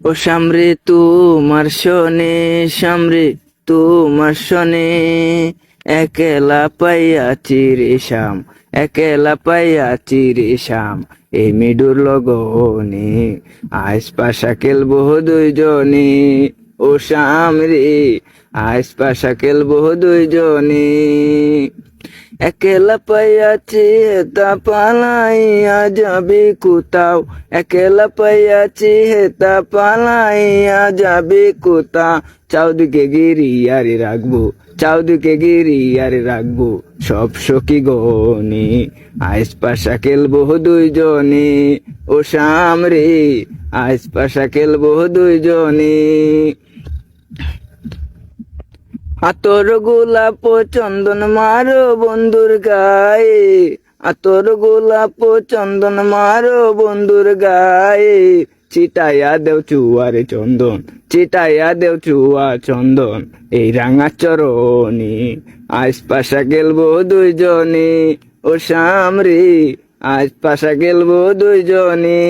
ও সামরে তোমার শোনে, সামরে তোমার শোনে, একলা পাইয়াছি রে শাম, একলা পাইয়াছি রে শাম, এই মিডুর লগনে আইস পাশা খেলবো দুইজনে। ও শাম রে, আইস পাশা খেলবো দুইজনে। একলা পাইয়াছি হেতা পালাইয়া যাবে কোথাও, একলা পাইয়াছি হেতা পালাইয়া যাবে কোথা। চাউদিকে গিরি আরে রাখবো, চাউদিকে গিরি আরে রাখবো, সব সখী গনে আইস পাশা খেলবো দুইজনে। ও শাম রে, আইস পাশা খেলবো দুইজনে। আতর গোলাপ চন্দন মারো বন্ধুর গায়ে, আতর গোলাপ চন্দন মারো বন্ধুর গায়ে, চিটাইয়া দেও চুয়ারে চন্দন, চিটাইয়া দেও চুয়া চন্দন, এই রাঙা চরণে আইস পাশা খেলবো দুইজনে। ও শাম রে, আইস পাশা খেলবো দুইজনে।